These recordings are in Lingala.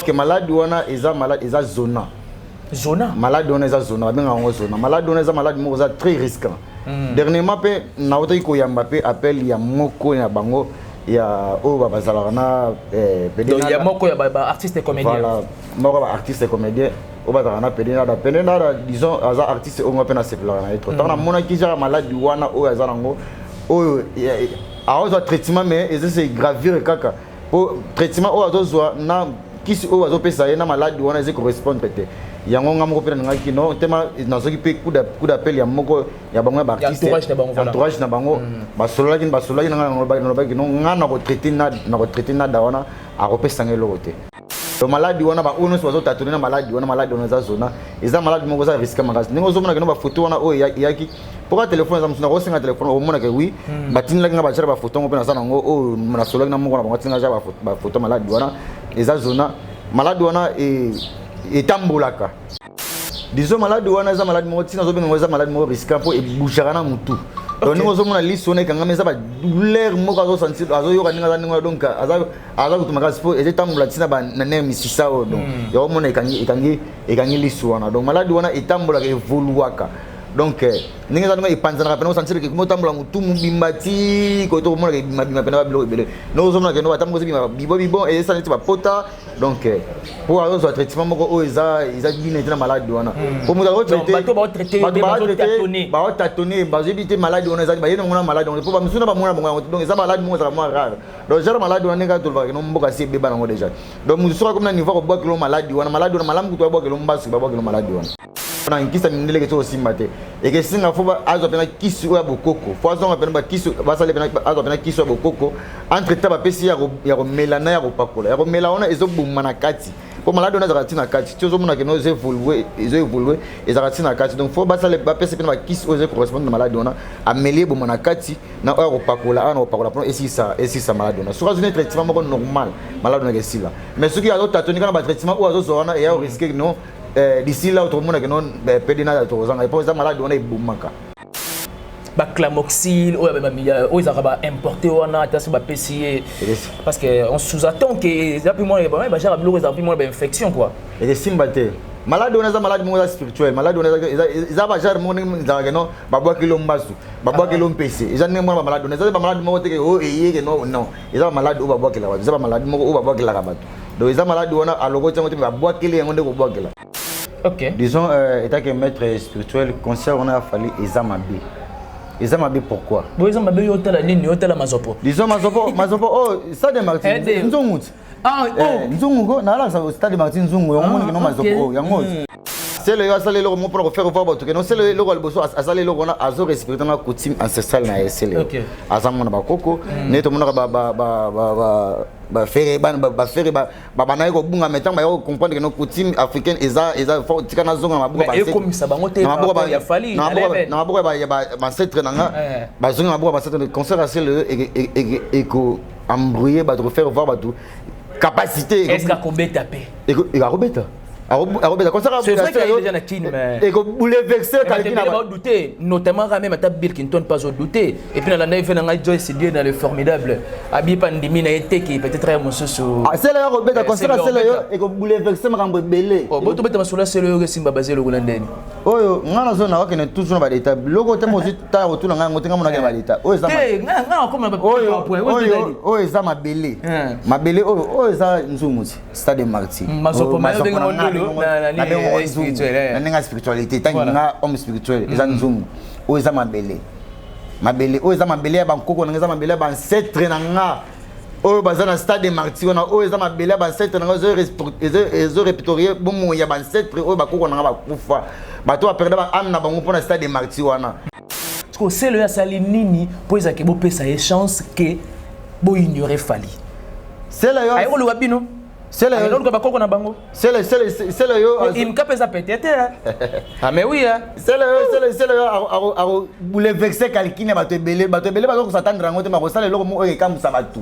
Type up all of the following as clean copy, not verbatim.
que malade wana eza malade eza zona. Zona. Malade wana eza zona, benga ngo zona. Malade wana eza malade mo eza très risquant. Dernièrement pe na otaki ko yamba pe appel ya moko ya bango ya o ba bazala na donc il y a moko ya ba artiste comédien. Voilà, moko ba artiste comédien o ba na pedena disons aza artiste o ngopena sepla na etro. Tant na mona ki ja malade wana o aza nango o a ozo traitement mais c'est gravir kaka. Pour traitement o azo na kisi o azo pesa na malade wana ze correspond te. Yango ngamo pena ngaki no tema nazoki pe coup d'appel ya moko ya bango ba artiste entourage na bango ba solola na no ngana ko traiter na dawana a ko pesa ngelo te. Le malade wana ba ono so tatouner na malade wana za zona eza malade moko za risque magasi ningo zo mona ke no ba photo wana o yaki pourquoi téléphone za msuna ko singa téléphone o mona ke oui batini la nga ba chara ba photo ngo pena sana ngo o na solola na moko na bango tinga ja ba photo malade wana eza zona malade wana etambolaka. Disons malade wana za malade moko tina zo benga za malade moko risquant po e bouchara na mutu. Donc nous sommes na liste on est quand même ça ba douleur moko azo sentir azo yoka ninga za ninga donc aza kutumaka sipo et etambola tina ba na nemi sisa o donc yo mona ekangi liste wana donc malade wana etambola ke evoluaka. Donc ninga za ninga ipanzana ka pena sentir ke motambola mutu mubimbati ko to mona ke bimba pena ba bilo ebele. Nous sommes na ke no batambo bimba bibo et ça neti ba pota. Donc pour avoir un traitement moko eza bien na malade wana pour nous traiter ba tâtonner ba éviter malade wana eza ba yena ngona malade wana pour ba musuna ba mona bongo donc eza malade mo eza moins rare donc genre malade wana nga to ba no mboka si beba nango déjà donc musura comme na niveau ko boka kilo malade wana malamu ko boka kilo mbasi ba boka kilo malade wana na nkisa mindele ke to simate et que singa fo ba azo pena kisu ya bokoko fo azo pena ba kisu ba sale pena azo pena kisu ya bokoko entre taba pesi ya ko melana ya ko pakola ya ko melana ezo bumana kati pour malade on a zatina kati tu zo mona ke no ze evoluer et zatina kati donc fo ba sale ba pesi pena ba kisu oze correspond na malade on a amélier bumana kati na o ko pakola pour et si ça malade on a sur un traitement normal malade on a que si là mais ce qui a d'autres tatonika na ba traitement ou azo zo na et ya risquer non d'ici là tout le monde que non pédina to zanga et pour ça malade on est boumaka ba clamoxyl ou ils ont importé wana attention ba PCA parce que on sous-attend que ça plus moins ba genre bloquer ça plus moins infection quoi et simbate malade on a malade mo spirituel malade on a ba genre mo nzanga no ba bwa kilo mbasu ba bwa kilo mpese ils ont mo malade on a ba malade mo te que oh et non ils ont malade ou ba bwa kila ils ont malade mo ou ba bwa kila kabatu donc ils ont malade on a alogo tsango te ba bwa kila ngo ko bwa kila. Ok. Disons, étant que maître spirituel, concert, on a fallu Ezamabe. Ezamabe pourquoi? Bon, Ezamabe, il y a nini, il y a Mazopo. Disons, Mazopo, oh, Stade de Martin, Nzongout. Ah, oh, Nzongo, n'a pas Stade de Martin, Nzongo, on monte que non Mazopo, Yango. C'est le assalé le moment pour faire voir votre que non, c'est le local bosso, assalé le on a azo respecté la coutume ancestrale na SL. Ok. Azamona bakoko, neto mona ba faire ba na ko bunga metan ba ko comprendre que nos coutumes africaines eza fort tikana zonga mabuka ba c'est comme ça bango te ba ya fali na mabuka ba ancêtre nanga ba zonga mabuka ba ancêtre concert asel et ko embrouiller ba de faire voir ba tout capacité est-ce qu'a kobeta pe et ka kobeta c'est vrai qu'il y a déjà un kin, mais et que bouleverser quelqu'un n'a pas douté, notamment même à Bill Clinton pas douté. Et puis dans la neige, on a Joyce Dieu dans le formidable. Abi pandémie n'a été qui peut-être un monsieur sur. Ah c'est là Robert, c'est là et que bouleverser ma cambre belé. Oh, bon tu peux te sur là c'est le Simba basé le Golandeni. Oh, ngana zona wa kene toujours ba d'état. Logo te mo ta retour nga ngotenga mona ke ba d'état. Oh ça. Nga comme un point. Oh ça ma belé. Ma belé oh ça nzumuti. Stade Martin. Mazopo ma la spiritualité tant nga homme spirituel eza nzungu o eza mabele o eza mabele ba nkoko na eza mabele ba ancêtre na nga o bazana stade de Martyr na o eza mabele ba ancêtre na nga zo répertorier bomo ya ba ancêtre o ba koko na nga ba kufa ba to perdre ba âme na bango pona stade de Martyr wana parce que c'est le sali nini pour ça que bo pesa chance que bo ignorer fali c'est là yo ayo le wabino. C'est le donc ba koko na bango. C'est le yo. Il me capesa peut-être. Ah mais oui hein. C'est le a bouleverser quelqu'un ba te belé ba ko s'attendre ngote ma ko sala lo mo e kam sa batu.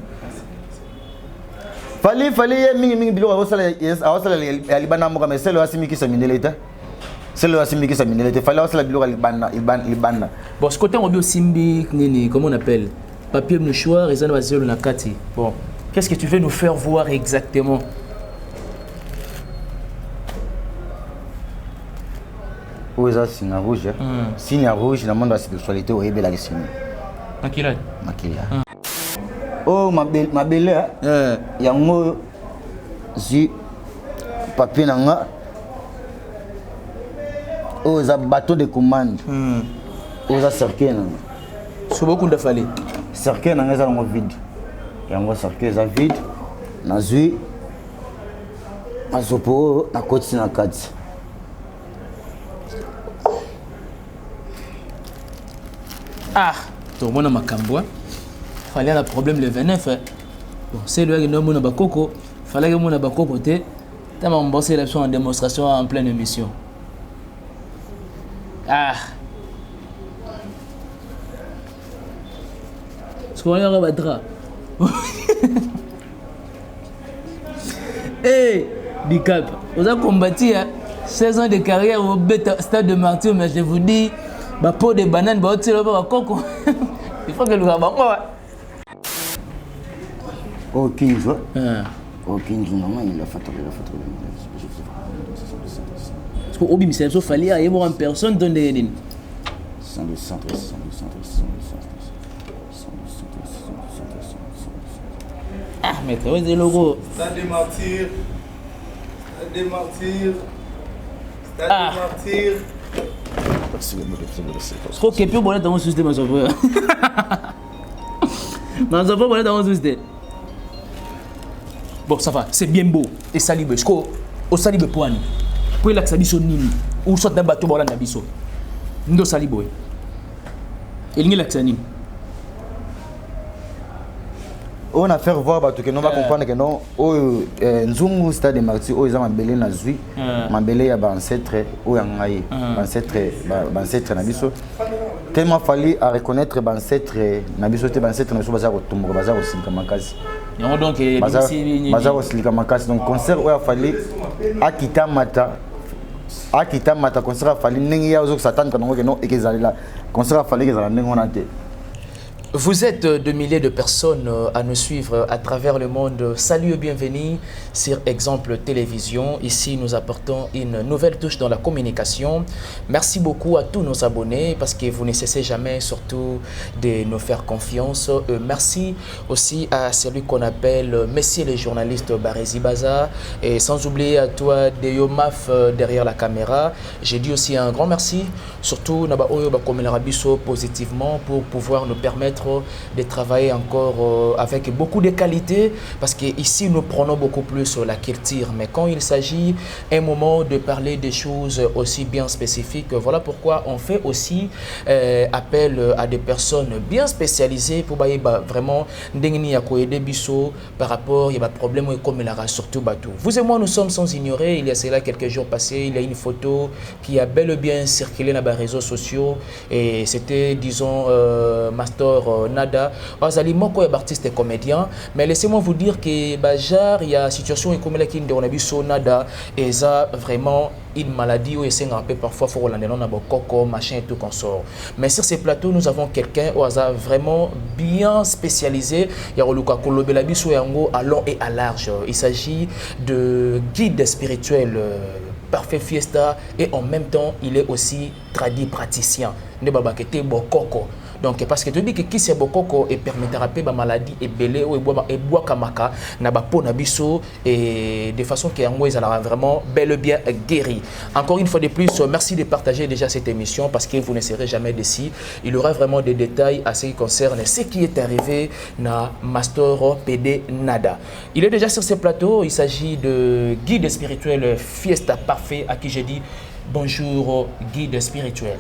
Fallait mingi bilo ko sala ya libana mo comme c'est le asimi ki sa mineleta. C'est le asimi ki sa mineleta. Fallait sala bilo libana. Bon ce côté on bio simbi nini comment on appelle papier mouchoir et ça va zéro na kati. Bon. Qu'est-ce que tu veux nous faire voir exactement? oza signe rouge. Signe rouge, dans le monde de la sexualité, on est la signe. Makila. Oh, ma belle, il y a un mot, si papier nanga, oh, ça bateau de commande, oh, ça cercle nanga. C'est beaucoup de fallu. Cercle nanga, ça vide. Il y a un mot cercle, ça vide. Nazui, azopo, na côté na kati. Ah, tout le monde a ma cambois. Fallait un problème le 29. Bon, c'est le gars qui n'a pas coco. Fallait que mon a coco te. T'as m'en bossé là en démonstration en pleine émission. Ah. Ce qu'on a rabattra. Hey, Bicap, vous avez combattu 16 ans de carrière au stade de Martyr, mais je vous dis, ma peau de banane, bah, tu vas coco. Il faut que nous avons. Oh, 15, oh, 15, maman, il a fait. Parce que Obi, c'est fallait y avoir une personne dans les. Ah, mais tu vois des logos. Stade des Martyrs. Stade des Martyrs. Stade des Martyrs. Je crois que plus bon dans mon système, ma frère. Mais on s'en va dans mon système. Bon, ça va, c'est bien beau. Et ça libre. Je crois au salibe point. Pour la sabiso nini. Ou soit d'un bateau pour la nabiso. Ndo salibo. Et il n'y a la nini. On a fait voir parce que nous va comprendre que non nzungu stade de Martyr ils ont belé na zui mabelé ya ancêtre ou yangai ancêtre na biso tellement fallu à reconnaître ancêtre na biso te ancêtre na biso baza ko tumba baza ko silika makasi donc baza ko silika makasi donc concert où a fallu akita mata concert a fallu ndenge ya ozo satane kanongo que non et que zalila concert a fallu que zalila ndenge on a te. Vous êtes de milliers de personnes à nous suivre à travers le monde. Salut et bienvenue sur Exemple Télévision. Ici, nous apportons une nouvelle touche dans la communication. Merci beaucoup à tous nos abonnés parce que vous ne cessez jamais surtout de nous faire confiance. Merci aussi à celui qu'on appelle Messieurs les journalistes Barési Baza et sans oublier à toi Deyo Maf derrière la caméra. J'ai dit aussi un grand merci, surtout Naba Oyo Bakomelarabiso positivement pour pouvoir nous permettre de travailler encore avec beaucoup de qualité parce qu'ici nous prenons beaucoup plus la culture, mais quand il s'agit un moment de parler des choses aussi bien spécifiques, voilà pourquoi on fait aussi appel à des personnes bien spécialisées pour vraiment aider biso par rapport à problème comme il a surtout bateau. Vous et moi nous sommes sans ignorer, il y a cela quelques jours passés, il y a une photo qui a bel et bien circulé dans les réseaux sociaux et c'était disons Master Nada, Azali Moko est artiste et comédien, mais laissez-moi vous dire que Bajar, il y a une situation comme la qui on a vu sur Nada, et ça vraiment une maladie où il s'est un peu parfois faut relancer on a coco machin et tout qu'on sort. Mais sur ces plateaux nous avons quelqu'un au hasard vraiment bien spécialisé. Il y a Oluka Kolobelabi sur Yango à long et à large. Il s'agit de guide spirituel. Parfait fiesta et en même temps il est aussi tradit praticien. Ne babakete bokoko. Donc parce que tu dis que qui c'est bokoko et permettra pas maladie et belé ou et bois kamaka na ba po na biso et de façon que yango ils allera vraiment bel et bien guéri. Encore une fois de plus, merci de partager déjà cette émission parce que vous ne serez jamais déçus. Il y aura vraiment des détails à ce qui concerne ce qui est arrivé na Master PD Nada. Il est déjà sur ce plateau, il s'agit de guide spirituel Fiesta Parfait à qui j'ai dit bonjour guide spirituel.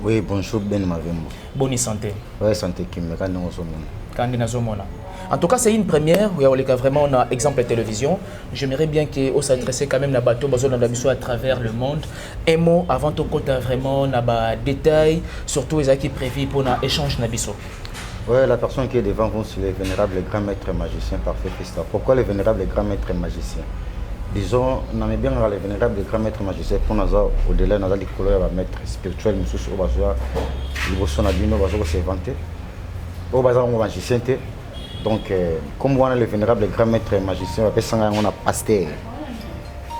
Oui, bonjour Ben Mavembo. Bonne santé. Oui, santé Kim, en tout cas, c'est une première où il y a vraiment un exemple de télévision. J'aimerais bien qu'on s'adresse quand même à bateau à travers le monde. Un mot avant tout compte vraiment des détails, surtout les qui prévus pour un échange nabiso. Oui, la personne qui est devant vous, c'est le vénérable grand maître magicien Parfait Fiesta. Pourquoi le vénérable grand maître magicien? Disons, on aime bien le vénérable grand maître magicien pour nous au-delà de l'école de maître spirituel, nous sommes au bazar, nous sommes à Bino, nous sommes s'inventer, au bazar on magicien. Donc, comme on a le vénérable grand maître magicien, on a pasteur.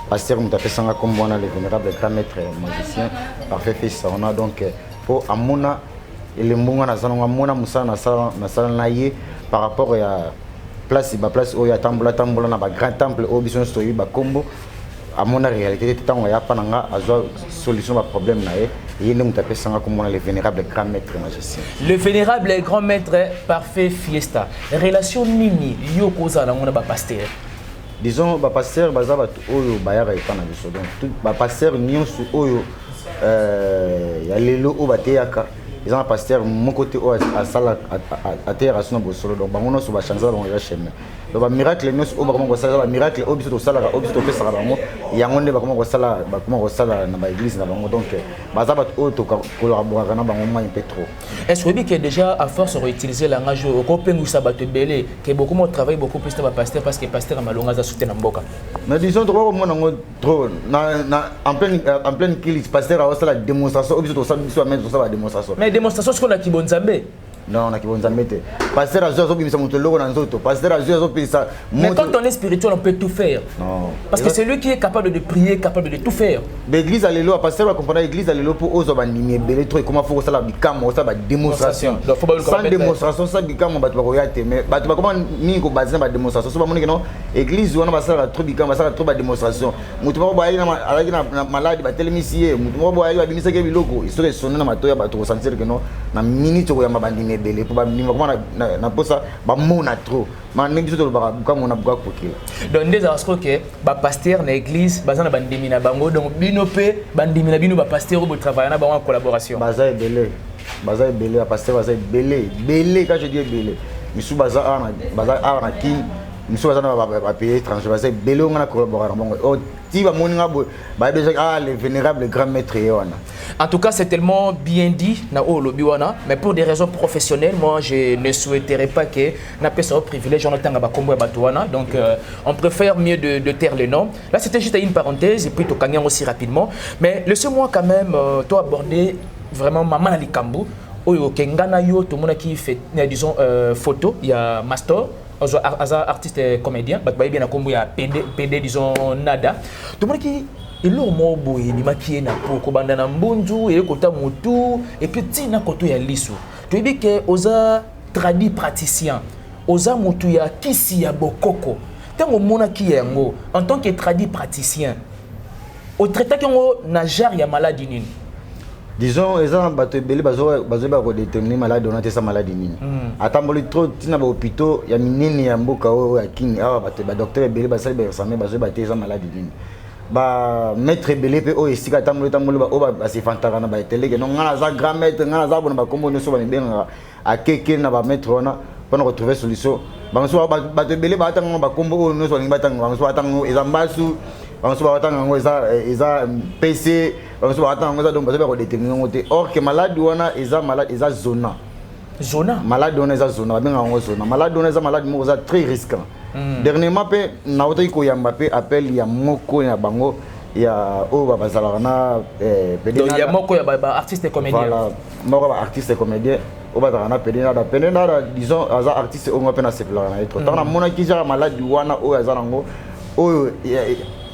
pasteur Moutapé Sanga comme moi, le vénérable grand maître magicien, parfait fils, on a donc pour Amona et le Munga Nazana, Amona Moussa Nasala Naye par rapport à place où il y a Tambola, grand temple, au Bison Stoyi, Bakombo, à mon réalité, tant qu'il y a pas de solution à problème, il y a le vénérable grand maître magicien. Le vénérable grand maître parfait fiesta. Relation Nini, Yokoza, on a pasteur. Disons, le pasteur, Oyo, Bayara et Panaviso. Donc, le pasteur, Nyon, Oyo, il y a les lots au Batéaka. Ils ont un pasteur, mon côté, à terre, à son solo. Donc, on a sur la chance, on va chemin. Donc, le miracle, nous, au miracle, au biso, au salaire, au biso, au salaire, il y a un monde qui va salaire, comment au salaire dans l'église. Donc, Bazabat, auto, collaborer, on a un peu trop. Est-ce que déjà, à force de réutiliser le langage, au copain ou ça va te belé, que beaucoup de travail, beaucoup plus de pasteur parce que pasteur a malonga à soutenir Mboka. Mais disons, trop, en pleine crise, pasteur a aussi la démonstration, au biso, au salaire, la démonstration. Mais démonstration, c'est qu'on a qui bon Zambé. Non, on a qui vont mettre. Pasteur a joué Pasteur a joué mais quand on est spirituel, on peut tout faire. Non. Parce que c'est lui qui est capable de prier, capable de tout faire. L'église à l'élo, pasteur va comprendre l'église à l'élo pour oser bannimer belé trop comment faut ça la bicam, ça va démonstration. Sans démonstration, ça bicam on va te regarder mais tu vas comment ni ko baser ba démonstration. So ba moni que non église on va ça trop bicam, ça trop ba démonstration. Mutu ba ba na malade ba telemisier, mutu ba ba bimisa ke biloko, histoire sonner na matoya ba to sentir que non na minute ko ya ba bannimer belé pour ba comment na posa ba mona trop. Donc, des aspects que ba pasteur na église, bazana bandimi na bango donc binope bandimi na bino ba pasteur au travail na ba en collaboration. Baza belé, pasteur baza belé quand je dis belé. Misu baza ana ki, misu baza na ba pays étranger baza belé on a collaborer bon. Oh, ti ba moninga ba déjà le vénérable grand maître Yohana. En tout cas, c'est tellement bien dit, mais pour des raisons professionnelles, moi je ne souhaiterais pas que n'a pas ce privilège en tant que donc on préfère mieux de taire les noms. Là, c'était juste une parenthèse et puis tu gagnes aussi rapidement. Mais laisse-moi quand même toi aborder vraiment Maman Likambu. Oyo Kengana yo, tout le monde qui fait disons photo, il y a Master. Artiste et comédien, il y a PD, disons Nada. Tout le monde qui il est au boy, il m'a qui na pour bandana mbunju et kota mutu et puis tina koto ya lisu. Tu dis que oza tradi praticien, oza mutu ya kisi ya bokoko. Tango mona ki yango en tant que tradi praticien. Au traité que na jar ya maladie nini. Disons, les gens qui ont déterminé malade, on a été sa maladie. Attends, trop, tu n'as pas hôpital, il y a une yamboka ou à King, docteur Belé, ça maladie. Ba maître Belé pe o esika tamolo o ba se fantara na ba télé que non ngana za grand maître ngana za bona ba kombo no so ba benga a keke na ba maître ona pour retrouver solution ba so ba te Belé ba tanga ba kombo no so ba tanga ba so tanga ezambasu ba so ba tanga ngo eza PC ba so ba tanga ngo za donc ba so ba déterminer ngote or que malade ona eza zona malade ona eza zona ba benga ngo zona malade ona eza malade mo très risquant. Dernièrement, Naoto Yambape appelle Yamoko Yabango, il y a Bazalana, Yamoko artiste et comédien. Voilà, Moko artiste et comédien. Bazalana Penena, disons, artiste au moins à se plaindre. Tant que mon qui a malade wana ou Azarango,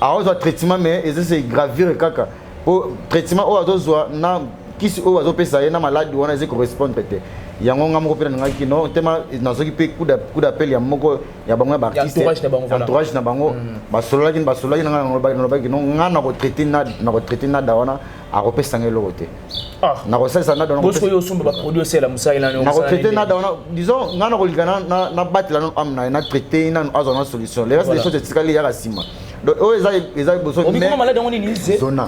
a traitement, mais c'est gravir caca. Pour traitement ou à na qui se ou à opérer na malade wana c'est correspond peut-être. Yango ngamo pena ngaki no tema nazoki pe coup d'appel ya moko ya bango ba artiste entourage na bango ba solaki na ba no ngana ko traiter na dawana a repesa ngelo côté na ko sesa na dawana bosko yo sumba ba produire c'est la musa ila na ko traiter na dawana disons ngana ko ligana na batela no amna na traiter na azona solution les restes des choses tikali ya kasima donc eza besoin mais comment malade on ni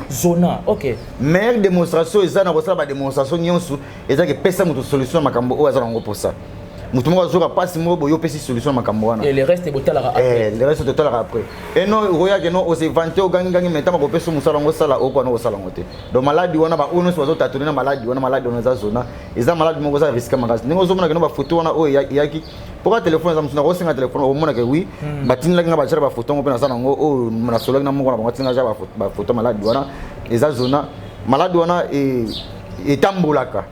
zona OK meilleure démonstration eza na ko sala ba démonstration nyonso eza que pesa muto solution makambo o azala ngo pour ça mutu mo azoka passe mo boyo pesa solution makambo wana et le reste total après le reste total après et non roya que non o se vanter o gangi maintenant ko pesa musala ngo sala o ko na o sala ngote donc malade wana ba ono so tatuna na malade wana za zona eza malade mo za risque magazi ningo zo mona que no ba photo wana o yaki pourquoi téléphone za musuna ko singa téléphone o mona que oui batinla nga ba chara ba photo ngo pe na sana ngo o mona solo na mo ko na ba tinga ja ba photo malade wana eza zona malade wana et tambolaka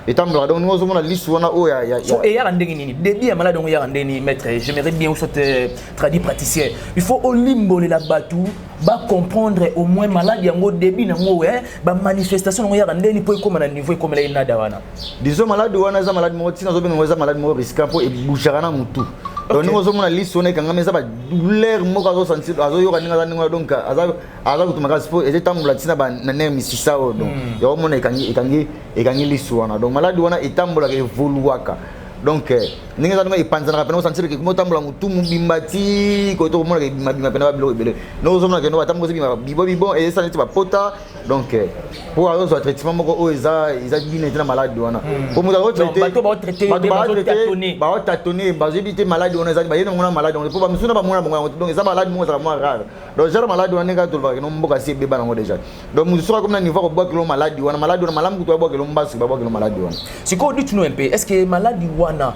etambola donc nous sommes na liste wana o ya so et ya ndenge nini début ya malade on ya ndeni maître j'aimerais bien vous traduit praticien il faut au limbo la batu ba comprendre au moins malade yango début nango ba manifestation on ya ndeni po comme na niveau comme la inada wana disons malade wana za malade mo tina zo bengo za malade mo risquant po e bouchara na mutu donc nous sommes na liste wana kanga meza ba douleur mo ka zo sentir azo yo kaninga za ninga donc aza kutumaka sport et etambola tina ba na nerf misisa o donc yo mona ekangi liste wana donc malade wana etambola ke evoluaka donc ninga za ninga ipanzana pena sentir ke mo tambola mutu mubimbati ko to mona ke bimabima pena ba bilo ebele nous sommes na ke no batambo se bibo et ça neti ba pota donc pour avoir un traitement moko o eza bien na malade wana pour mo traiter ba tâtonner ba éviter malade wana eza ba yena mona malade wana pour ba musuna ba mona bongo donc eza malade mo eza moins rare donc genre malade wana nga to ba no mboka si beba nango déjà donc musura comme na niveau ko boa kilo malade wana malamu ko to boa kilo mbasi ba boa kilo malade wana siko dites-nous un peu est-ce que malade wana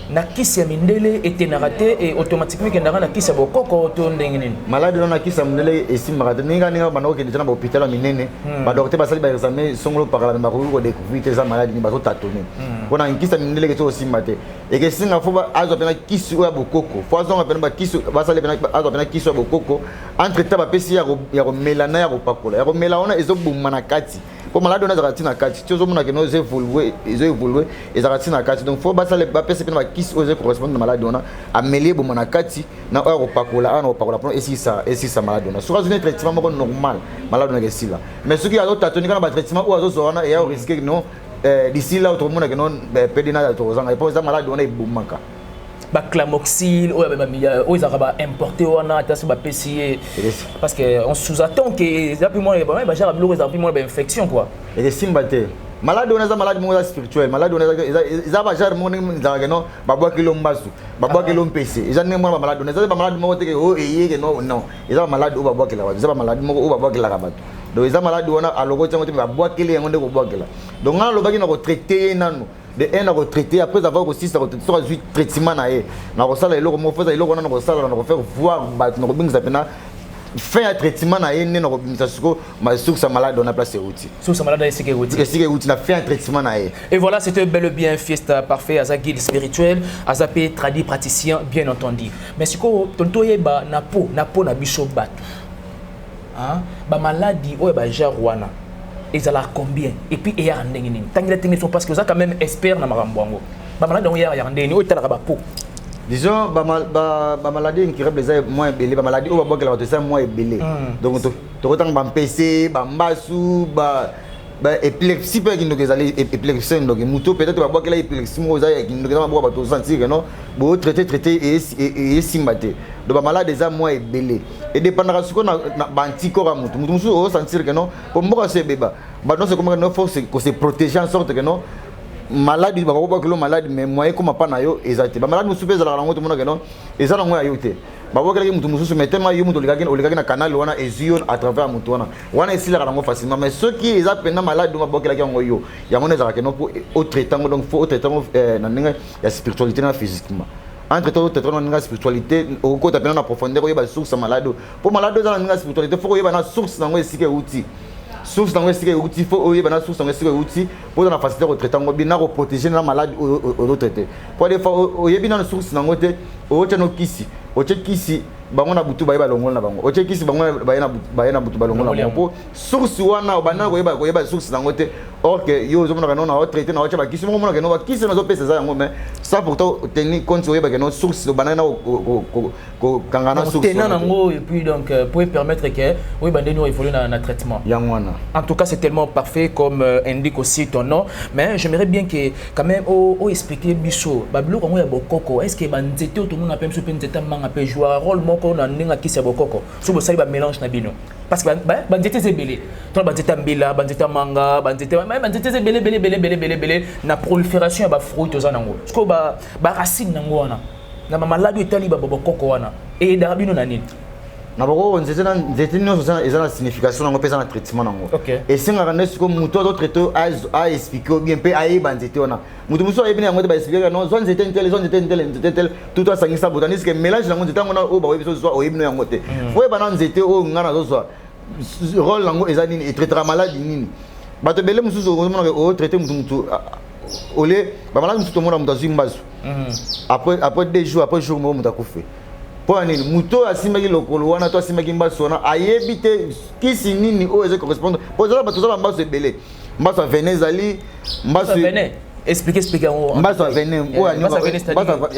na kisi ya mindele était raté et automatiquement que na kisi ya bokoko to ndenge nini malade na kisi ya mindele esimaka ninga banoko ke déjà na hôpital ya minene ba docteur basali ba examen songolo par la maru ko découvrir eza malade ni bazo tâtonner kona kisi ya mindele ke to osimate et que singa fo ba azo pena kisi ya bokoko fo azo pena ba kisi basali pena azo pena kisi ya bokoko entre temps ba pesi ya ko melana ya ko pakola ya ko melana ezo buma na kati pour malade on a zatina kati tu zo mona ke no evoluer et zatina kati donc faut basali ba pesi pena qui ose correspondre à malade on a amélioré bon manakati na o pakola pour et si ça malade on a sur un traitement normal malade on a que là mais ceux qui a d'autres tonique na traitement ou azo zona et au risque non d'ici là tout le monde que non pédina to zanga et pour ça malade on a bomaka ba clamoxyl ou ils ont importé wana tasse ba PCA parce que on sous-attend que ça plus moins ba genre ba infection quoi et simbate malade on a malade mo spirituel malade on a ba genre mo nzaka no ba boa kilo mbasu ba boa kilo mpese ils ont mo malade on a ba malade mo te o eyeke non ils ont malade o ba boa kila ba ils ont malade mo o ba boa kila ba donc ils ont malade on a aloko tsango te ba boa kila yango nde ko boa kila donc ngalo ba ki na ko traiter nanu de un à retraiter après avoir aussi ça traitement na ye na ko sala eloko mo faza eloko na ko sala na ko faire voir ba na ko bingisa pena fin à traitement na ye ne na ko bingisa suko ma source malade on a placé outil source malade c'est que outil na fin à traitement na ye et voilà c'était bel et bien fiesta parfait à guide spirituel à zapé tradi praticien bien entendu mais siko tonto yeba na po na biso bat hein ba maladie o ba jarwana ils allaient combien et puis il y a un ding parce que ça quand même espère na marambo ba malade on y a ndeni o tala ba po disons ba maladie incurable les moins belé ba maladie o ba boka la ça moins belé donc to ko tang ba PC ba mbasu ba épilepsie peut que nous allons épilepsie donc muto peut-être ba boka la épilepsie mo za ki nous ba ba to sentir que non bo traiter et simbaté donc ba malade déjà moins belé et dépendra ce qu'on a ba anticorps mutu o sentir que non pour moi c'est beba ba non c'est comme non faut se protéger en sorte que non malade ba ko ba que le malade mais moyen comme pas na yo exact ba malade musu pesa la ngoto mona que non et ça ngo ayo te ba bo kele mutu musu mais tellement yo mutu oligaki na canal wana ezion à travers mutu wana ici la ngo facilement mais ceux qui ils appellent malade ba bo kele ngo yo ya ngone za que non pour au traitement donc faut au traitement na ninga ya spiritualité na physiquement entre tout traitement na spiritualité au côté na profondeur ko ba source malade pour malade za na spiritualité faut ko ba na source na ngo esike outil source dans ce outil faut oyer bana source dans ce outil pour la facilité de traiter ngo bina ko protéger la malade au traiter pour des fois oyer bina source dans ngote o teno kisi o tche kisi bango na butu ba longola na bango o tche kisi bango ba na butu ba longola na bango source wana bana ko yeba source dans ngote or que yo zo mona na o traiter na o tche ba kisi mo mona ke no ba kisi na zo pesa za ngo mais ça pourtant tenir compte oyer ba ke no source bana na ko kangana source tenana ngo et puis donc pour permettre que oui ba ndeni évoluer na traitement yangwana. En tout cas, c'est tellement parfait comme indique aussi ton nom. Mais j'aimerais bien que quand même expliquer biso. Bablo quand on a bokoko, est-ce que banzete tout le monde appelle super nzeta manga peut jouer un rôle moko na ninga kisi bokoko. So bo sali ba mélange na bino. Parce que banzete c'est belé. Toi banzeta mbila, banzeta manga, banzete c'est belé na prolifération ba fruit to zanango. Parce que ba racine nango wana. Na malade etali ba bokoko wana. Et darabino na nini? Na boko nzete nyonso eza na signification nango pesa na traitement nango et singa kana siko muto to traiter a expliquer bien pe ayeba nzete ona mutu muso ayebina yango te ba expliquer non zone nzete intel tout ça sangisa botanisme que mélange nango nzete ngona o ba webiso so oyebino yango te oye bana nzete o ngana zo so rôle nango eza nini et traiter maladie nini bato bele mususu o mona o traiter mutu olé ba malade mutu tomona mutu azwi mbasu après 2 jours après jour mutu akufe po nini mutu asimaki lokolo wana to asimaki mbasu wana ayebi te kisi nini oyo eza correspondre po ezala bato za mbasu ebele mbasu avene ezali mbasu expliquez mbasu avene oyo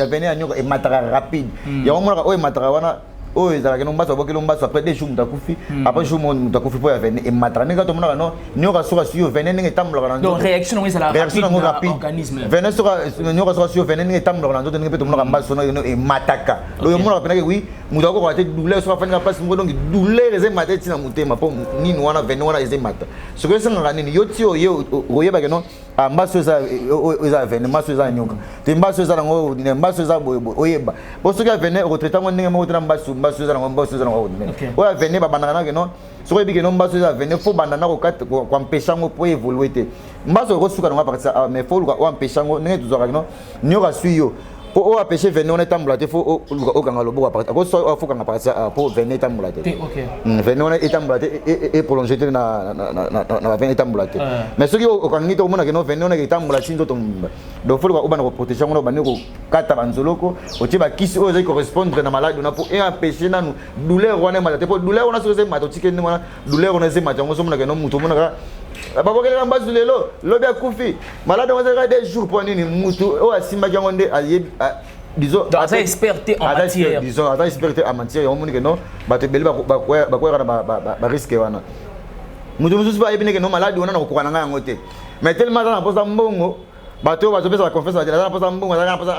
avene ya nyoka emataka rapide yango monaka oyo emataka wana oyo ezalaka no mbasu abokeli mbasu après 2 jours mutu akufi après jour mutu akufi po ya vene emataka ndenge to monaka no nyoka soka suyo vene ndenge etambolaka na donc réaction nango ezala rapide organisme vene soka nyoka soka suyo vene ndenge etambolaka na nzoto ndenge pe tomonaka mbasu no emataka oyo monaka penake oui mutu akokoka te douleur soka afandika place moko donc douleur eza emata etina motema mpo nini wana vene wana eza emata soki esengaka nini yo ti oyebake no mbasu eza vene mbasu eza nyoka te mbasu eza nango mbasu eza oyeba po soki avene okotraite yango ndenge moko tena mbasu eza nango mbasu eza nango ordinaire oyo avene babandaka nake no soki oyebike no mbasu eza avene fo banda na koampeshe yango po évolue te mbasu okosuka nango apartir mais fo luka oampeshe yango ndenge tozwaka no nyoka sui yo po oyo apeshe vene wana etambola te fo okanga loboko apartir akoso afokanga apartir po vene etambola te vene wana etambola te eprolonge te na bavene etambola te mais soki okangi te omonake no vene wana etambola ti nzoto mobimba donc fo luka obanda koprotege yango na obandi kokata banzoloko otie bakisi oyo ezali correspondre na maladi wana po eapeshe nanu douleur wana emata te po douleur wana soki eza emata otike nde wana douleur wana eza emata yango so omonake no mutu omonaka babokelaka mbasu lelo lobi akufi malade yango ezalaka 2 jours mpo nini mutu oyo asimbaki yango nde ayebi disons aza experte en matière disons aza experte en matière yango monike no bato ebele bakweyaka na bariske wana mutu mosusu bayebi ndenge no maladi wana na kokoka na ngai yango te mais tellement aza na mposa mbongo bato oyo bazopesa baconfiance aza na mposa mbongo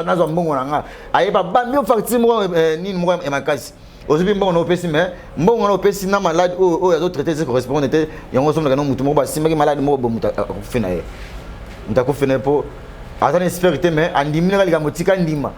nazwa mbongo na nga ayeba bambi ofacture moko nini moko emakasi ozubi mbongo na opesi mais mbongo na opesi na malade oyo azotraite eze correspondre te yango osomonaka no mutu moko basimbaki malade moko bo mutu akufi na ye mutu akufi na ye mpo aza na esprit te mais andimi naka likambo tika ndima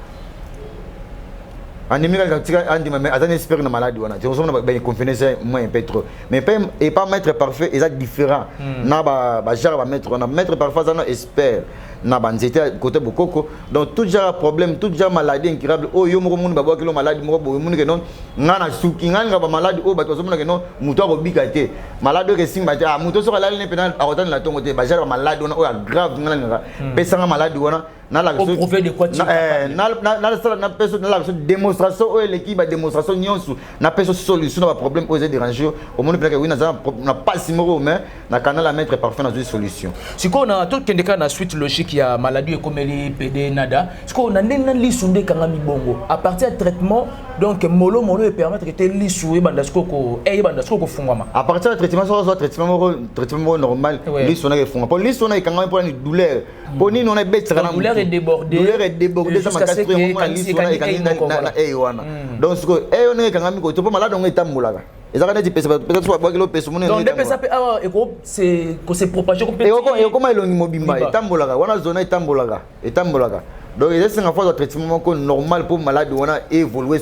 andimi naka likambo tika andima mais aza na esprit na malade wana te osomona baconfiance moins un peu trop mais et pas maître parfait eza différent na bajare bamaître wana maître parfait aza na expert na banzete côté bokoko donc tout genre problème tout genre maladie incurable oyo moko mundu babwaki lo maladie moko boyo mundu ke non ngana suki ngana ba maladie o bato somona ke non muto akobika te maladie ke simba te muto soka lali ne pena akotana la tongo te ba genre maladie wana oyo grave ngana ngana pesa nga maladie wana na la question prouver de quoi tu na personne na la démonstration oyo l'équipe ba démonstration nyonso na personne solution na problème oyo déranger au monde pena ke oui na pas simoro mais na canal à mettre parfait na solution siko na tout kendeka na suite logique il y a maladie comme les PD nada ce qu'on a nena lisundé kangami bongo à partir de traitement donc molo et permettre que lisoué bandasko ko bandasko ko fungwama à partir de traitement soit traitement normal lisona ke fungwa pour lisona kangami pour une douleur pour ni on a bête la douleur est débordée ça m'a cassé lisona kangami wana donc ce que on est kangami ko to malade on est tambulaka ezaka neti pesa peut-être soit boakelo pesa mona donc pesa pe ah c'est que c'est propagé complètement et comment elongi mobimba etambolaka wana zona etambolaka donc il y a un fois de traitement normal pour malade wana évoluer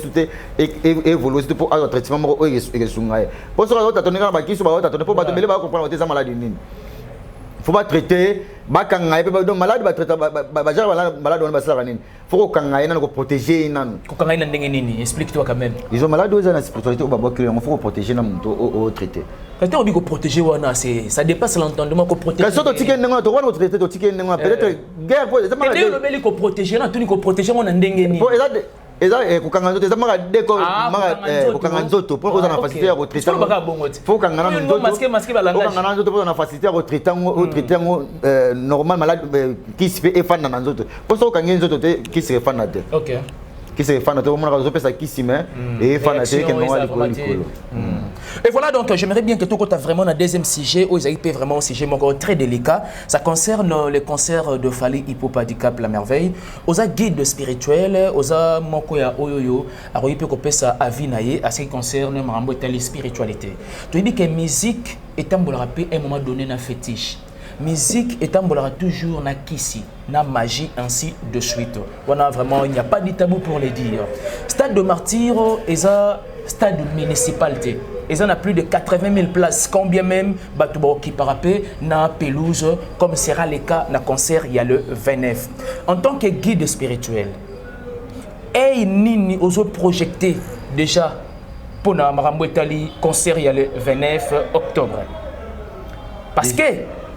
pour un traitement et sungaye pour ça on t'attendre ba kiso ba t'attendre pour ba te ba comprendre tes maladies nini faut pas traiter ba kanga pe donc malade ba traiter ba genre malade wana ba sala nini faut kanga ina ko protéger nanu ko kanga ina ndenge nini explique-toi quand même ils ont malade aux na spiritualité ba ba qu'il faut protéger na muto au traiter quand on dit ko protéger wana c'est ça dépasse l'entendement ko protéger quand so to tiken ndenge to wana traiter to tiken ndenge peut-être guerre pour ça malade le beli ko protéger na tuni ko protéger wana ndenge nini eza kokanga nzoto eza maka deko maka kokanga nzoto pour oza na facilité ya retraiter faut kanga na nzoto kokanga na nzoto pour na facilité ya retraiter ngo traiter ngo normal malade qui se fait efana na nzoto pour ça kokanga nzoto te qui se efana te OK qui se efana te on a zo pesa qui se met et efana te que non aliko. Et voilà donc j'aimerais bien que tu as vraiment un deuxième sujet où ils peut vraiment un sujet très délicat. Ça concerne les cancers de Fally Ipupa Handicap La Merveille. Aux guides spirituels, aux mokoya oyoyo, à royer peut couper ça à vinaye à ce qui concerne marambo et spiritualité. Tu dis que musique est un moment donné un fétiche. Musique est un toujours na kisi, na magie, ainsi de suite. Voilà, vraiment, il n'y a pas de tabou pour les dire. Stade de Martyr est un stade municipalité. Ils en a plus de 80 000 places, combien même Batoubo qui parapé na pelouse, comme sera le cas dans le concert, il y a le 29. En tant que guide spirituel, et nini oso projeté déjà pour na Marambo Etali concert, il y a le 29 octobre. Parce que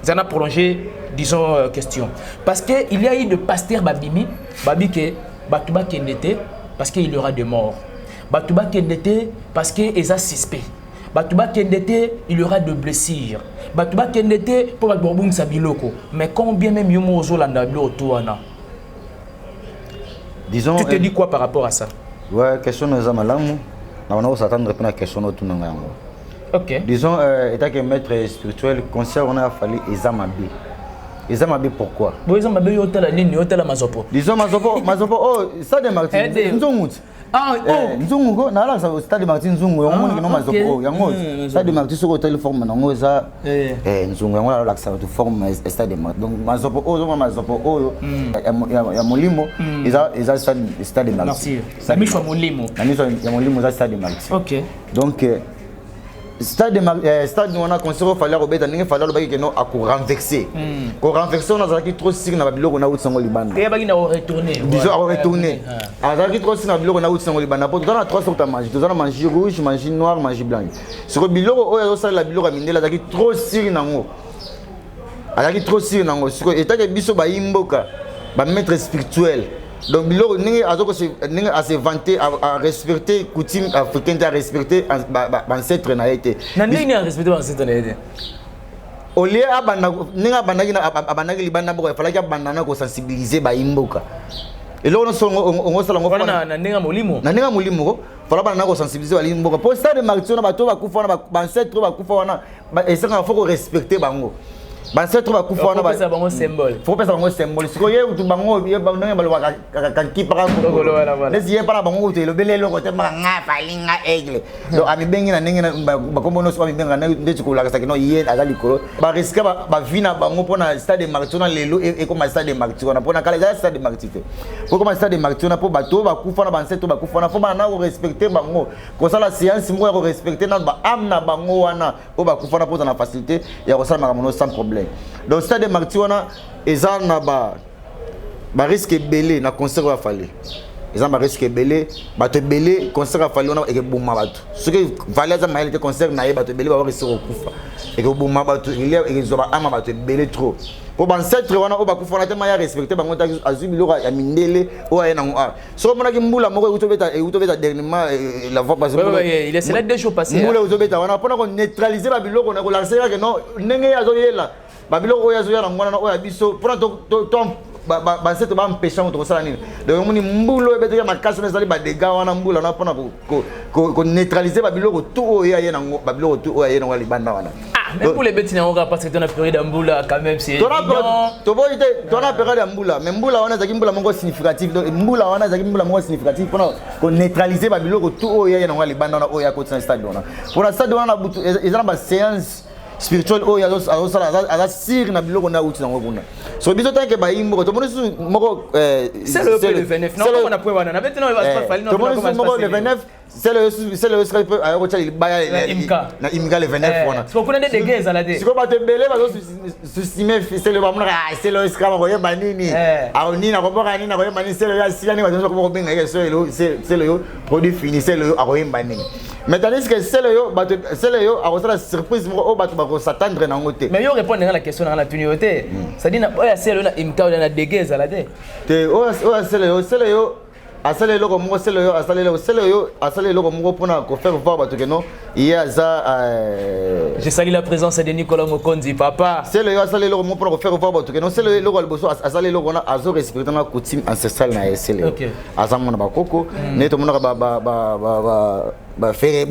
ça a prolongé, disons, question. Parce qu'il y a eu de pasteur Babimi, Babike, Batouba Kendete, parce qu'il y aura des morts. Batouba Kendete, parce qu'il y a suspect. Batouba Kendete, il y aura de blessures. Batouba Kendete, pour Batouba Sabiloko. Mais combien même Yomo Ozolanda autour disons. Tu te dis quoi par rapport à ça? Ouais, question de Zamalam. On va s'attendre à répondre à la question de ok. Disons, étant que maître spirituel, conseil, on a fallu Ezamabi. Ezamabi pourquoi? Bon, Ezamabi, il y a Mazopo. Disons, Mazopo, oh, ça de Martin. Ah, Nzungu, nala sa stade Martin Nzungu, on monte que non Mazopo. Yango, stade Martin sur hôtel forme, non, ça. Nzungu, on a l'accès à forme stade Martin. Donc, Mazopo, oh, ya Molimo, ils stade Martin. Ça mis sur Molimo. Ya Molimo, ça stade Martin. Ok. Donc, stade on a conseillé fallait robeta ninge fallait le que non à renverser ko renverser on a qui trop sig na biloko na utsango libanda et baki na retourner disons à retourner a qui trop sig na biloko na utsango libanda pour dans la trois sortes à manger dans la manger rouge manger noir manger blanc sur biloko oyo ça la biloko mindela qui trop sig nango a qui trop sig nango sur état que biso ba imboka ba maître spirituel. Donc, il a se vanter à respecter coutume africaine, à respecter ancêtre. Nani a respecté ancêtre. Au lieu de fallait que sensibiliser Baimboka. Et là, on a sensibiliser Baimboka. Pour ça, les martyrs, il faut respecter Bango. Bah c'est trop beaucoup fort na ba symbole. Faut pas ça un symbole. Si koye tu bango ye ba ndenge ba ka ki para ko. Les yeux para bango te le belé lo ko te ma nga falinga aigle. Donc ami bengi na ndenge ba ko mono so ami benga na ndeti ko la ka no ye azali ko. Ba risque ba vina bango pona stade Martona lelo et comme stade Martona pona kala stade Martite. Pour comme stade Martona pour bato ba ku fona ba nseto ba ku fona faut ba na respecter bango. Ko ça la séance mo respecter na ba amna bango wana o ba ku fona pour na facilité ya ko ça mamono sans problème. Donc stade Martiona eza na ba risque belé na concert va falloir eza ba risque belé ba te belé concert va falloir na e buma bato ce que valait za maïl te concert na e ba te belé ba risque okufa e ko buma bato il e zo ba ama ba te belé trop pour ban centre wana o ba ku fona te ma ya respecter bango ta azumi lo ya mindele o ya na a so mona ki mbula moko uto beta dernièrement la voix parce que il est là 2 jours passés mbula uto beta wana pona ko neutraliser ba biloko na ko lancer que non ndenge ya zo yela babilo oya zo ya ngwana oya biso pour to ba seto ba mpesha moto sala nini donc moni mbulo ebete ya makasi na zali ba dega wana mbula na pona ko neutraliser babilo tout oya yena babilo tout oya yena wali banda wana. Mais pour les bêtes, on va parce que dans la période d'Amboula, quand même, c'est. Dans la période d'Amboula, mais Mboula, on a des Mboula mongo significatif. Donc Mboula, on a des Mboula mongo significatif pour neutraliser Babylone, tout oya yena wali banda na oya côté stade wana. Pour la stade wana, ils ont une séance spirituel oyo aza sir na biloko na uti nango kuna so biso tanke ba imbo to monisu moko c'est le 29 non on a point wana na maintenant il va se faire to monisu moko le 29 c'est le script ayo cha libaya na imka le 29 wana so kuna des gays à la dé siko ba te belé ba sous-estimer c'est le ba mona c'est le script ko yeba nini aoni na ko boka nini na ko yeba nini c'est le ya sikani ba to ko benga c'est le produit fini c'est le ko yeba nini. Maintenant, que c'est le yo, à la surprise, on va s'attendre dans le côté. Mais yo répondre à la question dans la tunité. Ça dit, c'est le imka ou la dégaise à la dé. C'est le yo. Asale loko mo sele yo asale loko mo pona ko faire voir bato que non il y a ça je salue la présence de Nicolas Mokonzi papa sele yo asale loko mo pona ko faire voir bato que non sele loko alboso asale loko na azo respecter na coutume ancestrale na sele OK azamona bakoko neto mona ba faire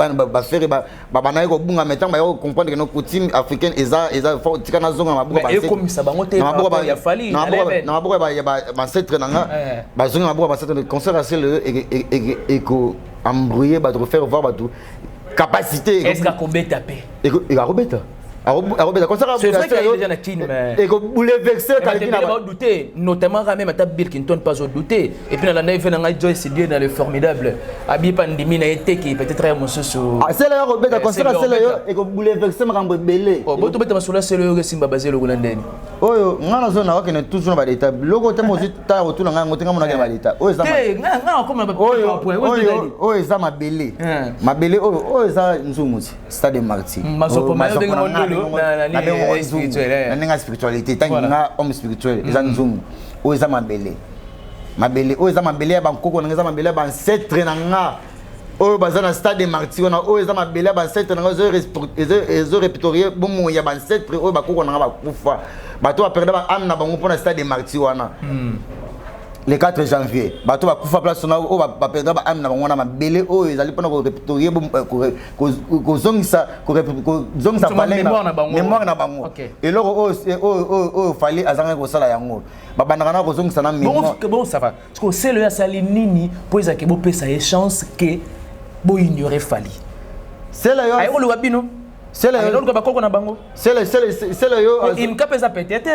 na ko bunga metanga ba comprendre que nos coutumes africaines eza faut tikana zonga mabuka ba comme ça bango te ba ya fali na mabuka ba ancêtre nanga ba zonga mabuka ba ancêtre concert c'est le et ko embrouiller ba to faire voir ba to capacité est-ce qu'a kobeta pe et ka kobeta arobeta comme ça c'est vrai qu'il y a déjà na kin mais et ko bouleverser quelqu'un va douter notamment quand même à Bill Clinton pas douter et puis dans la neige na Joyce Dieu dans le formidable abi pandémie na été qui peut-être un monsieur c'est là robeta comme ça c'est là et ko bouleverser makambo belé oh boto beta masula c'est le simba basé le golandeni oyo ngana zona wa kene toujours ba d'état loko te mo ta otula ngana ngotenga mona ke ba d'état oyo za ngana comme oyo za mabele oyo za nzumuti stade Martin masopo mayo benga na spiritualité tanga homme spirituel eza nzungu o eza mabele o eza mabele ya bankoko na eza mabele ya ancêtre na nga o bazana stade de martyr na o eza mabele ya ancêtre na nga ezo répertorier bomo ya ancêtre o bakoko na nga bakufa bato ba perdre ba âme na bango pona stade de martyr wana le 4 janvier bato bakufa place na o ba perdre ba âme na bango na mabele o ezali pona ko répertorier ko zongisa mémoire na bango et loko o fallait azanga ko sala yango babandaka na ko zongisa na mémoire bon ça va parce que c'est le sali nini po ezake bo pesa e chance que bo ignorer fali c'est là yo ayo lo wabino c'est là yo ko bakoko na bango c'est là yo il me capesa peut-être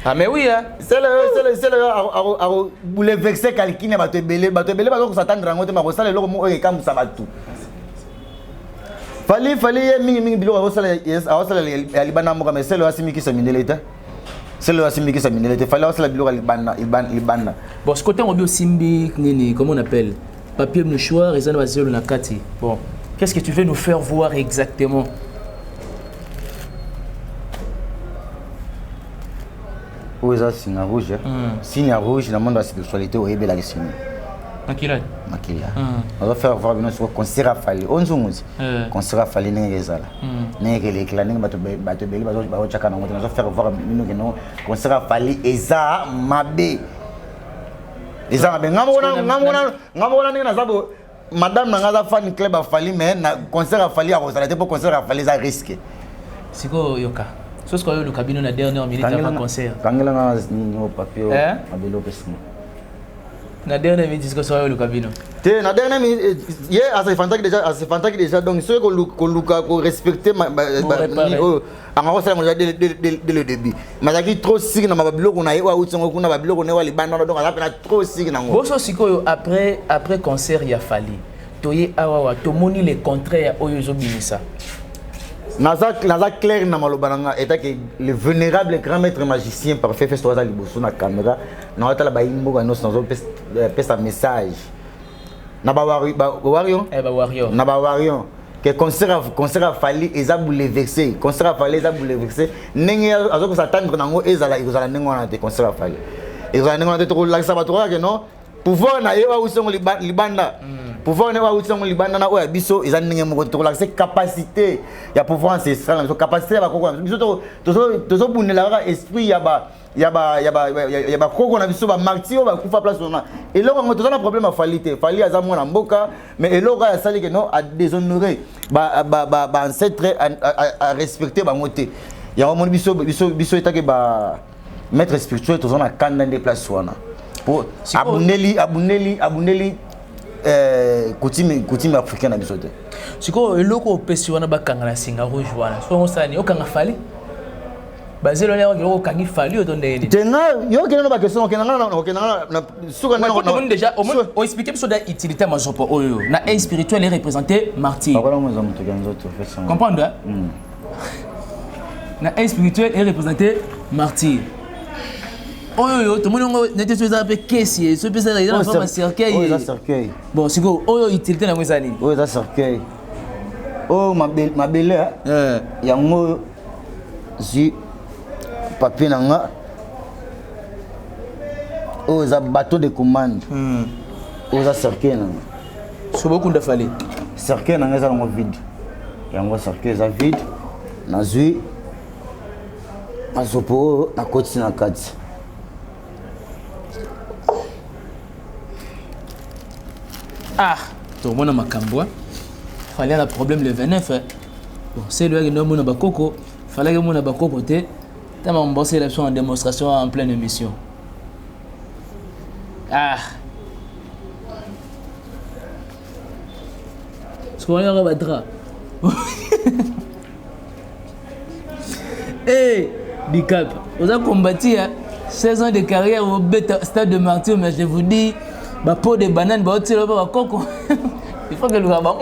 ah mais oui c'est là yo a bouleverser quelqu'un bato belé bato ko s'attendre rango te ma ko sala loko mo e kamusa batu fali mingi bilo ko sala ya libana mo mais c'est là asimi ki sa mindeleta c'est là asimi ki sa mindeleta fali sala bilo libana bon ce côté on bi simbi nini comment on appelle papier mouchoir et ça va sur la kati bon. Qu'est-ce que tu veux nous faire voir exactement? Oui, ça signe rouge. Signe rouge dans le monde de la spiritualité, au Hébé, la signe. Makila. On va faire voir sur concert à Fali. On zoom aussi. Concert à Fali, n'est-ce pas? N'est-ce pas? Les clans, on va faire voir concert à Fali. Et ça, Mabé. Et ça, madame n'a fan club a fallu mais na concert a fallu à Rosalete pour concert a fallu ça risque. Siko yoka. So ce que le cabinet na dernière minute avant concert. Kangela na no papier abelo pesimo. Na dernière minute ce que so le cabinet. Te na dernière minute hier assez fantastique déjà donc ce que luka ko respecter anga osala mo dès le début. Mazaki trop sick na mabilo ko na yewa utsongo kuna babilo ko ne wa libanda donc ala pena trop sick na ngo. Boso siko après concert ya fali. Toye awa to moni le contraire oyo zo binisa. Naza clair na malobananga eta que le vénérable grand maître magicien parfait fait soit liboso na caméra na otala ba imbo ga no sans pesa message. Na ba wario na ba wario que concert a fallu eza bouleversé concert a fallu eza bouleversé nenge azoko s'attendre nango ezala nengo na te concert a fallu ezala nengo na te to la sabato que non pouvoir na yewa usongo libanda pouvoir na yewa usongo libanda na oya biso eza nenge moko to la capacité ya pouvoir ancestral so capacité ba koko biso to bunela esprit ya ba koko na biso ba martyr ba kufa place na et là on a un problème à falité fali aza mwana mboka mais eloko ya sali que non à déshonorer ba ancêtre à respecter ba ngote ya mon biso etake ba maître spirituel to zona kanda des places wana pour abuneli coutume africaine na biso te siko eloko opesi wana bakanga na singa rouge wana so on sani okanga fali bazelo leo ngelo kangi fali otondeni tenga yo kena ba question okena na suka na on déjà on expliquer sur la utilité mazopo oyo na un spirituel est représenté martyr comprendre na un spirituel est représenté martyr oyo tout le monde n'était pas avec caissier ce peut ça dans forme cercueil bon siko oyo utilité na ngwezani oyo za cercueil oh mabele yango zi papier nanga oh za bateau de commande oh za cercueil nanga so beaucoup de fallait cercueil nanga za ngo vide yango cercueil za vide na zui azopo na koti na kati ah tout le monde a makambo fallait un problème le 29 bon c'est le gars qui a bakoko fallait que mon bakoko te t'as mon bossé là en démonstration en pleine émission ah ce qu'on a battra eh Bicap vous avez combattu 16 ans de carrière au stade de martyr mais je vous dis ba pot de banane ba otilo ba koko il faut que le gaba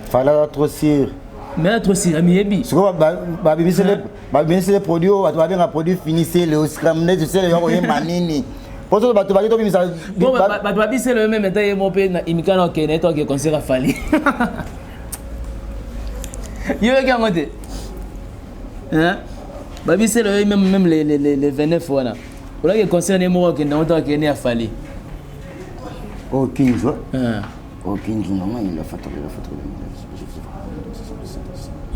fallait trop sire mais trop sire amiebi ce ko ba bimisi les produits ba bien produit finissé le scram net tu sais le yo manini pour ça ba to ba to bimisa bon ba bimisi le même temps mo pe na imikana ok neto ke concert fali yo ga ngote Hein? Babi, c'est même les 29 fois là. On a que concerne les mots qui n'ont pas été affalés. Oh, 15 jours. Oh, 15 jours, il a fait.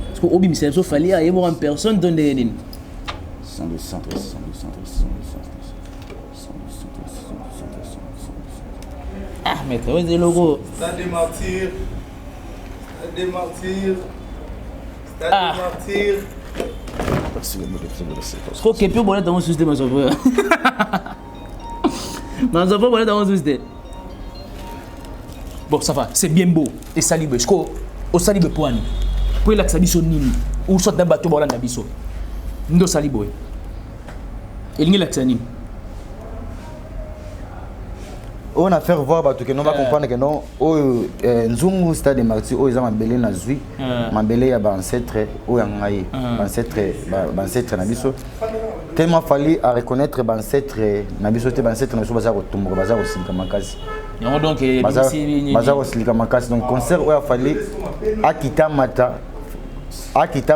Parce qu'au bim, c'est fallait y avoir une personne dans les lignes. Ah, mais tu vois, c'est le logo. Stade des Martyrs. Stade des Martyrs. Stade Ah. des Martyrs. Je crois qu'il y a plus de dans mon système, ma soeur. Ma soeur, pas dans mon système. Bon, ça va, c'est bien beau. Et salibe, je crois, au salibe pour nous. Pour la sabiso nini, ou soit d'un bateau pour la nabiso. Ndo salibo. Et il y a l'accent. On a fait voir parce que nous va comprendre que non nzungu stade de Martyrs ils ont mabelé na zui mabelé ya ba ancêtre o yangai ancêtre na biso tellement fallu à reconnaître ba ancêtre na biso te ba ancêtre na biso baza ko tumba baza ko sinka makasi Donc baza ko sinka makasi donc concert o ya fallu akita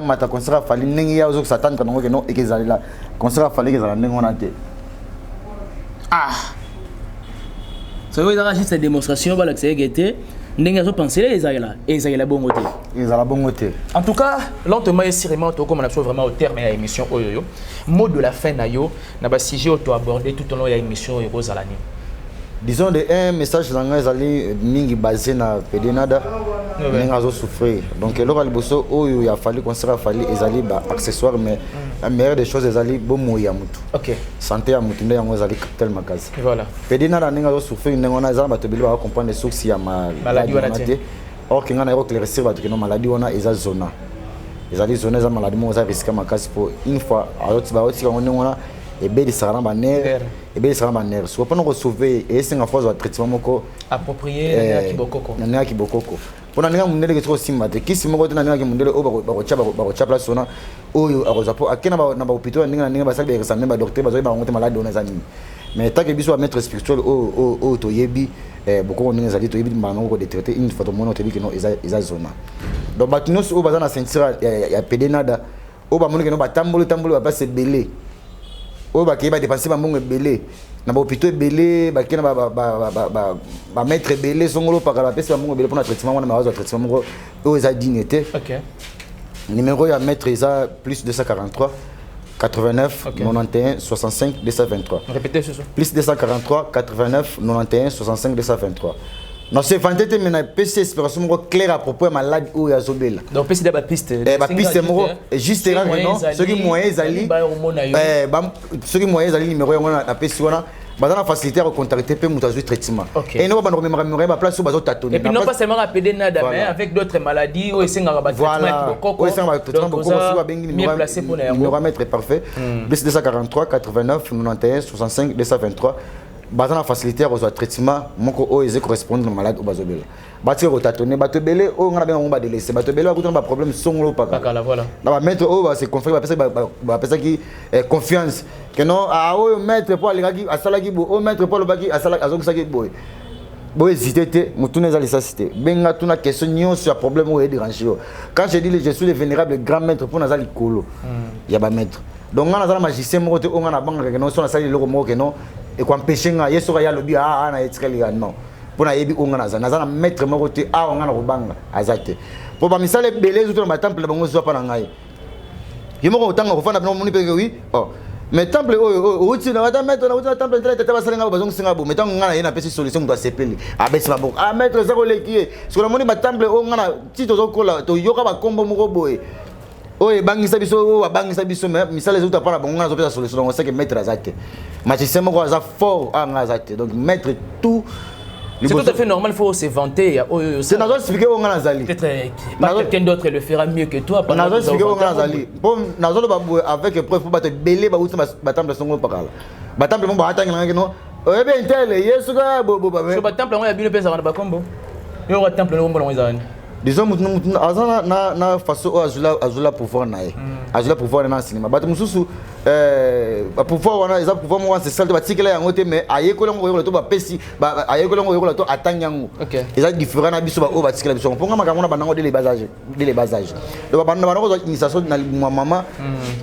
mata concert a fallu ndenge ya ozo satan kanongo que non ekezali la concert a fallu que za ndenge on te ça veut dire juste cette démonstration voilà que c'est guetté n'enga penser les aïla et ils la bon côté en tout cas lentement et sérieusement comme on a vraiment au terme de l'émission oyoyo mot de la fin na yo na ba sujet auto aborder tout au long de l'émission et rose à l'année disons de un message dans les mingi basé na pédénada n'enga zo souffrir donc le liboso oyo il a fallu concert a fallu ezali ba accessoire mais la meilleure des choses ezali bo moya mutu OK santé ya mutu nde yango ezali capital makazi voilà pédénada n'enga zo souffrir n'enga na za ba tobeli ba comprendre les sources ya maladie wana te or kinga na yo éclaircir ba to que non maladie wana eza zona ezali zona eza maladie mo za risque makazi pour une fois aloti ba oti kango wana et bien ça rend ma nerf et bien ça rend ma nerf soit pas nous sauver et c'est une phase de traitement moko approprié na ki bokoko pona ninga mundele ketro simate kisi moko tena ninga ki mundele o ba chapa sona oyo akozapo akena na ba hôpital ninga ba sabe examen ba docteur ba zo ba ngote malade on ezani mais tant que biso a maître spirituel o to yebi beaucoup ninga zali to yebi mbana ko de traiter une fois to mono te bi que non eza zona donc ba kinos o ba na sentir ya pédénada o ba mono que non ba tambolo ba passe belé o ba ki ba dépenser ba mbongo belé na ba hôpital belé ba ki na ba maître belé songolo pa ka pesa ba mbongo belé pour na traitement wana ma traitement mbongo o eza dignité OK numéro ya maître eza plus 243 89 91 65 223 répétez ce plus 243 89 91 65 223 non c'est vendette mais na PC espération moko clair à propos de maladie ou ya zobela donc PC da piste moko juste là non ceux qui moyens ali ceux qui moyens ali numéro wana na PC wana baza na facilité à contacter pe mutu azui traitement et non ba remémorer ba place où bazo tâtonner et puis non pas seulement à pédénada mais avec d'autres maladies ou esenga ba traitement bokoko ba bengi numéro mettre parfait plus 243 89 91 65 223 baza na facilité à traitement moko o eze correspondre na malade ou bazobela bati ko tâtonner bato belé o ngana benga ngomba délaisser bato belé ba kutana ba problème songolo paka voilà na ba mettre o ba se confie ba pesa ki confiance que non a o mettre pour aller ki asala ki bo o mettre pour le baki asala azokisa ki boy boy hésiter te mutuna za cité benga tuna question nyo sur problème o déranger quand je dis je suis le vénérable grand maître pour nazali kolo ya ba maître donc ngana za magicien moko te o ngana banga que non so na sali loko moko que non et quoi empêcher nga yeso ya lobi na etikali ya non pour na yebi onga na za maître moko te nga na kobanga azate pour ba misale belé zo na temple bango zo pa na ngai yemo ko tanga ko fana bino moni pe oui mais temple o uti na maître na temple tele tete basala nga bazong singa bo metango nga na yena pesi solution muto asepeli abesi ba boko maître za ko lekie so na moni ba temple nga na tito zo kola to yoka ba kombo moko boye oye bangisa biso bangisa biso misala zo tapana bango nga zo pesa solution on sait que maître azate magicien moko aza fort nga azate donc maître tout c'est tout à fait normal, il faut se vanter. C'est n'a pas expliqué où on a zali. Peut-être pas quelqu'un d'autre le fera mieux que toi. N'a pas expliqué où on a zali. Bon, n'a pas avec preuve pour battre belé ba outima batamble songo pakala. Batamble mon ba atanga ngeno. Eh bien tel yesu ga bo. So batamble on ya bien pesa ba kombo. Yo batamble no ngolo ngizani. Disons mutu azana na façon azula pouvoir nae. Azula pouvoir na cinéma. Bato mususu pouvoir wana eza pouvoir mo ancestral to batikela yango te mais ayekola ngo yokola to bapesi ayekola ngo yokola to atanyango eza différent na biso ba o batikela biso mponga makango na banango dès les bas âges donc bana banango zo initiation na mama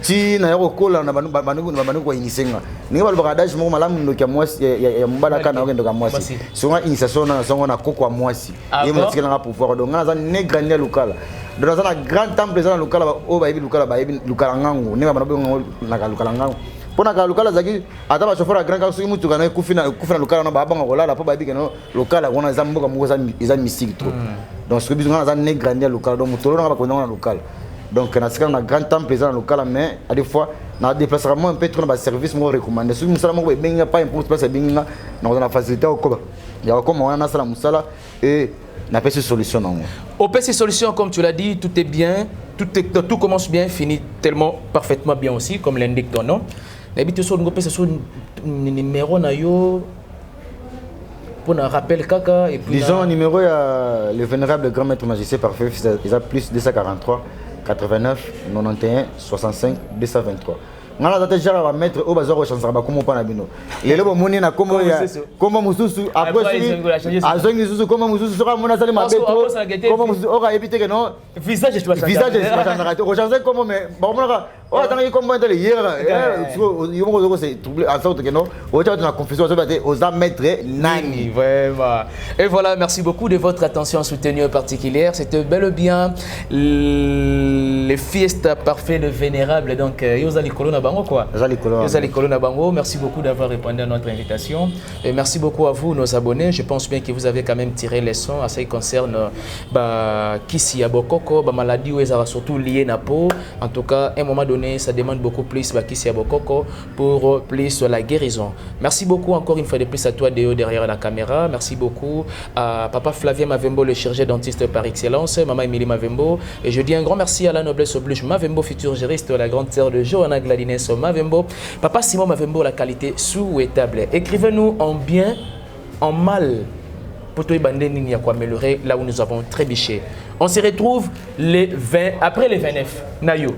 ti na yokola na banango ko inisenga ninga ba bagage mo malamu ndoki ya mwasi ya mbala kana okendo ka mwasi songa initiation na songa na koko ya mwasi yemo tikela na pouvoir donc na za ne grande lokala dans un grand temple dans le local au baby local baby local ngango ne ba na local ngango pona ka local zaki ata ba chauffeur grand ka so mutu kana kufina local na ba banga kolala po baby keno local ona za mboka moko za mystique trop donc ce que besoin za ne grand local donc mutolo na ba ko na local donc na sika na grand temple dans le local mais à des fois na déplacement un peu trop na ba service mo recommandé so musala mo benga pas import place benga na na facilité ko ba ya ko mo na sala musala et n'a pas de solution non. Au PC Solution, comme tu l'as dit, tout est bien, tout commence bien, finit tellement parfaitement bien aussi, comme l'indique ton nom. D'habitude, sur le PC numéro nayo pour un rappel kaka et puis. Disons numéro le vénérable grand maître magicien parfait, il a plus 243 89 91 65 223. ngana date jara ba mettre au bazar changer ba komo pana bino lelo bo moni na komo ya komo mususu après azongi mususu komo mususu soka mona sali mabeto komo mususu oka éviter que non visage je dois changer komo mais ba mona o atanga komo ndele yera yo mo c'est trouble en sorte que non o ta na confusion ça va être aux mettre nani vraiment. Et voilà, merci beaucoup de votre attention soutenue particulière. C'était bel et bien les fiestas parfait de vénérable donc Yozali Kolona Bango quoi. Yozali Kolona Bango, merci beaucoup d'avoir répondu à notre invitation et merci beaucoup à vous nos abonnés. Je pense bien que vous avez quand même tiré les sons à ce qui concerne Kisi Abokoko, maladie où ça surtout lié na peau. En tout cas, à un moment donné, ça demande beaucoup plus Kisi Abokoko pour plus la guérison. Merci beaucoup encore une fois de plus à toi Déo derrière la caméra. Merci beaucoup à Papa Flavien Mavembo, le chirurgien dentiste par excellence, Maman Émilie Mavembo. Et je dis un grand merci à la noblesse oblige Mavembo, futur juriste, la grande sœur de Johanna Gladines Mavembo. Papa Simon Mavembo, la qualité souhaitable. Écrivez-nous en bien, en mal, pour tout améliorer là où nous avons trébuché. On se retrouve après les 29. Nayo.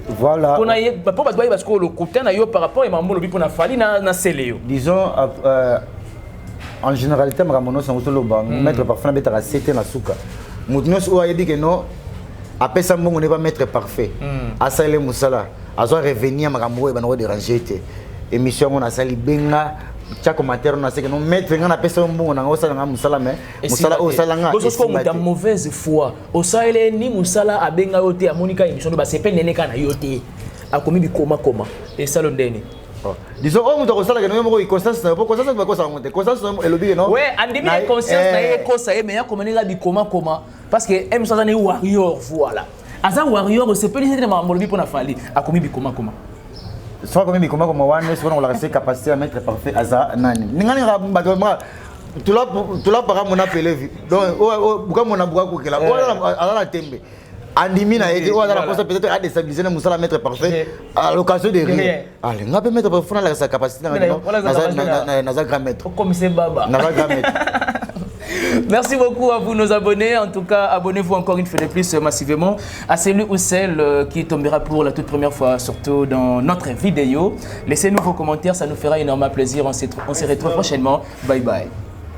Voilà. Parce que le côté par rapport à Mambo, disons, en généralité, mettre parfait à 7 na souka. Moutnos ou dit que non, après ça, on n'est pas maître parfait. À ça, les moussala, à ça revenir à Mambo et à déranger. Émission, on a sali benga. Chaque commentaire on a dit que non maître on a personne bon on a osala nga musala mais musala osala nga parce que on a mauvaise foi osala ni musala abenga yote amonika émission ba sepe nene kana yote akomi bikoma et ça l'ondeni disons on doit osala que non conscience na conscience ba ko sa monter conscience elobi non ouais andimi conscience na ye ko sa mais ya komenga bikoma parce que émission ça ne warrior voilà aza warrior sepe ni na mamolobi pona fali akomi bikoma soit comme il comment wana soit on la rester capacité à mettre parfait aza nani ningani ba tu l'as para mon appelé donc buka mon abuka ko kela ala la tembe andimi na été ou ala la peut-être à déstabiliser na musala mettre parfait à l'occasion de rien allez on peut mettre parfait na sa capacité na za grand maître comme c'est baba na za grand maître. Merci beaucoup à vous nos abonnés. En tout cas, abonnez-vous encore une fois de plus massivement à celui ou celle qui tombera pour la toute première fois, surtout dans notre vidéo. Laissez-nous vos commentaires, ça nous fera énormément plaisir. On se retrouve prochainement. Bye bye.